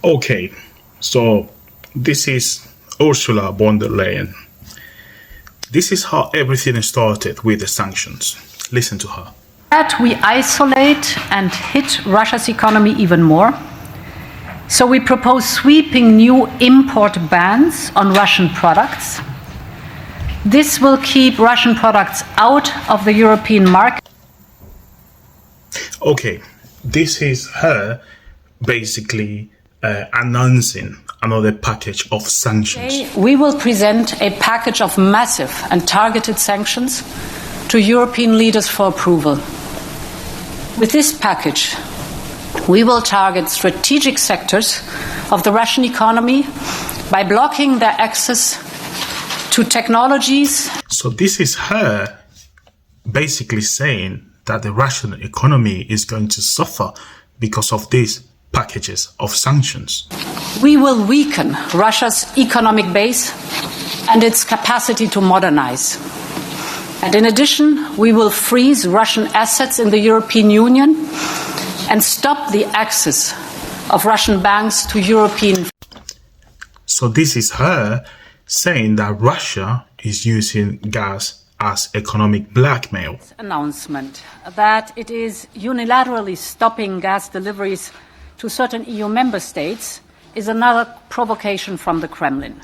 Okay, so this is Ursula von der Leyen. This is how everything started with the sanctions. Listen to her. That we isolate and hit Russia's economy even more. So we propose sweeping new import bans on Russian products. This will keep Russian products out of the European market. Okay, this is her basically announcing another package of sanctions. Today, we will present a package of massive and targeted sanctions to European leaders for approval. With this package, we will target strategic sectors of the Russian economy by blocking their access to technologies. So this is her basically saying that the Russian economy is going to suffer because of these packages of sanctions. We will weaken Russia's economic base and its capacity to modernize. And in addition, we will freeze Russian assets in the European Union and stop the access of Russian banks to European. So this is her saying that Russia is using gas as economic blackmail. Announcement that it is unilaterally stopping gas deliveries to certain EU member states is another provocation from the Kremlin.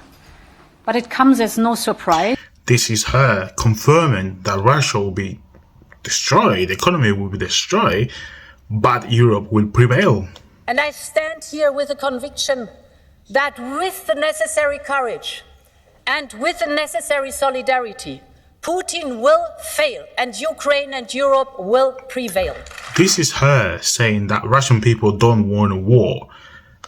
But it comes as no surprise. This is her confirming that Russia will be destroyed, the economy will be destroyed, but Europe will prevail. And I stand here with the conviction that with the necessary courage and with the necessary solidarity, Putin will fail and Ukraine and Europe will prevail. This is her saying that Russian people don't want a war,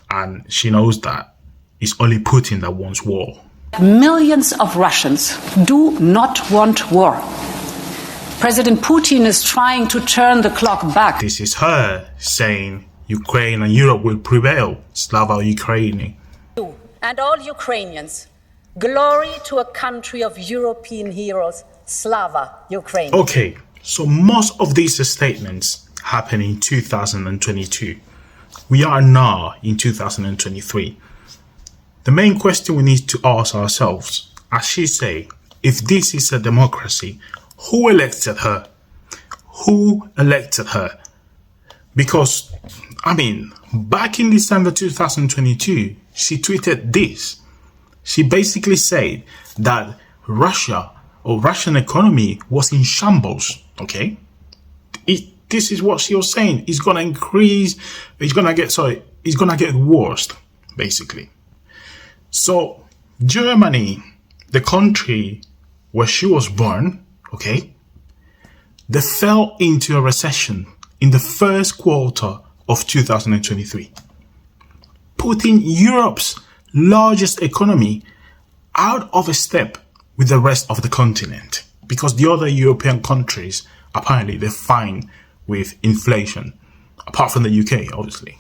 and she knows that it's only Putin that wants war. Millions of Russians do not want war. President Putin is trying to turn the clock back. This is her saying Ukraine and Europe will prevail. Slava Ukraini. And all Ukrainians, glory to a country of European heroes, Slava Ukraine. Okay, so most of these statements happened in 2022. We are now in 2023. The main question we need to ask ourselves, as she say, if this is a democracy, who elected her? Who elected her? Because, back in December 2022, she tweeted this. She basically said that Russia or Russian economy was in shambles, okay? This is what she was saying. It's going to increase, it's going to get worse, basically. So, Germany, the country where she was born, okay, they fell into a recession in the first quarter of 2023, putting Europe's largest economy out of a step with the rest of the continent, because the other European countries, apparently, they're fine with inflation, apart from the UK, obviously.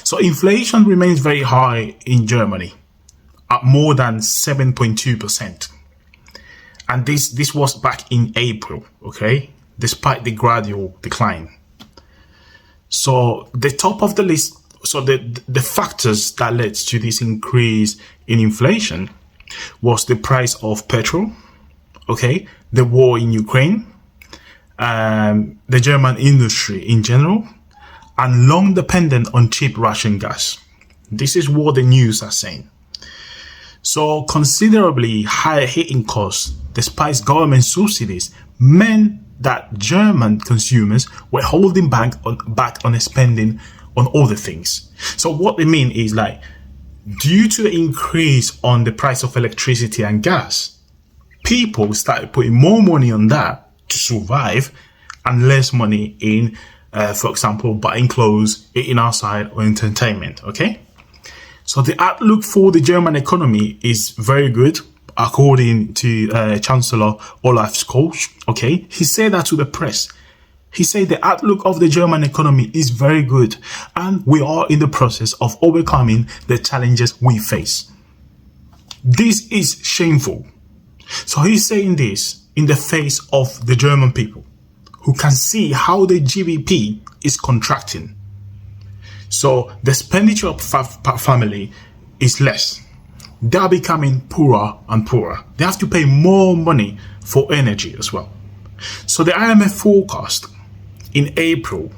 So inflation remains very high in Germany, at more than 7.2%. And this was back in April, okay, despite the gradual decline. So the top of the list, so the factors that led to this increase in inflation was the price of petrol, okay, the war in Ukraine, the German industry in general, and long dependent on cheap Russian gas. This is what the news are saying. So considerably higher heating costs, despite government subsidies, meant that German consumers were holding back on spending on other things. So what they mean is, like, due to the increase on the price of electricity and gas, people started putting more money on that to survive and less money in, for example, buying clothes, eating outside, or entertainment, okay? So the outlook for the German economy is very good, according to Chancellor Olaf Scholz, okay? He said that to the press. He said the outlook of the German economy is very good, and we are in the process of overcoming the challenges we face. This is shameful. So he's saying this in the face of the German people, who can see how the GDP is contracting. So the expenditure of family is less. They are becoming poorer and poorer. They have to pay more money for energy as well. So the IMF forecast in April,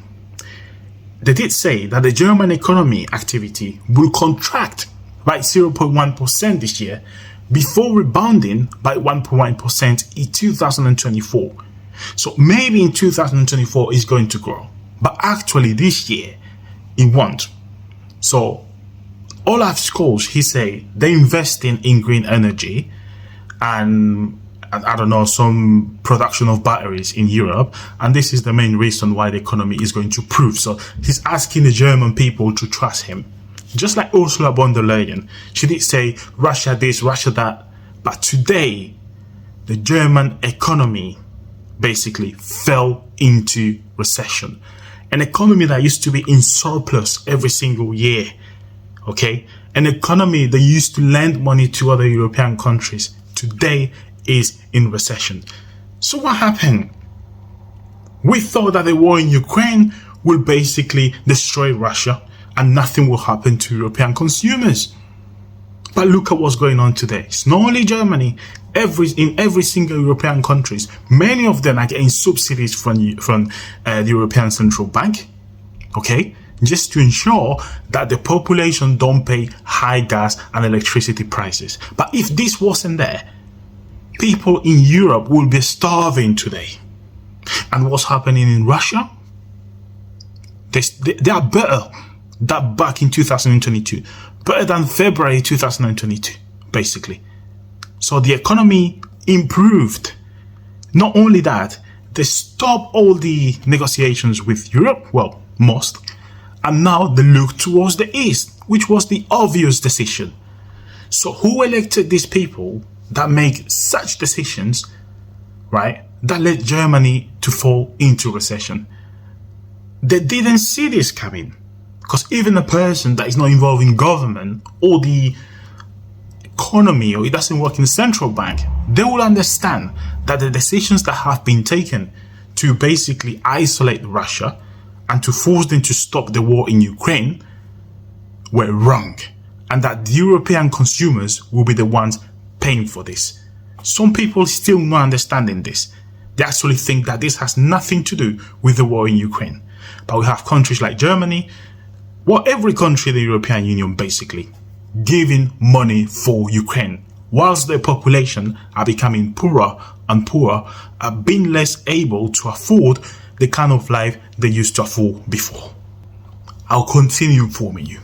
they did say that the German economy activity will contract by 0.1% this year before rebounding by 1.1% in 2024. So maybe in 2024 it's going to grow, but actually this year it won't. So Olaf Scholz, he say they're investing in green energy and I don't know, some production of batteries in Europe, and this is the main reason why the economy is going to improve. So he's asking the German people to trust him. Just like Ursula von der Leyen, she did say Russia this, Russia that, but today the German economy basically fell into recession. An economy that used to be in surplus every single year, okay? An economy that used to lend money to other European countries, today is in recession. So what happened? We thought that the war in Ukraine will basically destroy Russia and nothing will happen to European consumers. But look at what's going on today. It's not only Germany, in every single European countries, many of them are getting subsidies from the European Central Bank, okay? Just to ensure that the population don't pay high gas and electricity prices. But if this wasn't there, people in Europe will be starving today. And what's happening in Russia? They are better than back in 2022. Better than February 2022, basically. So the economy improved. Not only that, they stopped all the negotiations with Europe, well, most, and now they look towards the east, which was the obvious decision. So who elected these people that make such decisions, right, that led Germany to fall into recession? They didn't see this coming, because even a person that is not involved in government or the economy, or it doesn't work in the central bank, they will understand that the decisions that have been taken to basically isolate Russia and to force them to stop the war in Ukraine were wrong, and that the European consumers will be the ones paying for this. Some people still not understanding this. They actually think that this has nothing to do with the war in Ukraine. But we have countries like Germany, well, every country in the European Union basically, giving money for Ukraine, whilst their population are becoming poorer and poorer, are being less able to afford the kind of life they used to afford before. I'll continue informing you.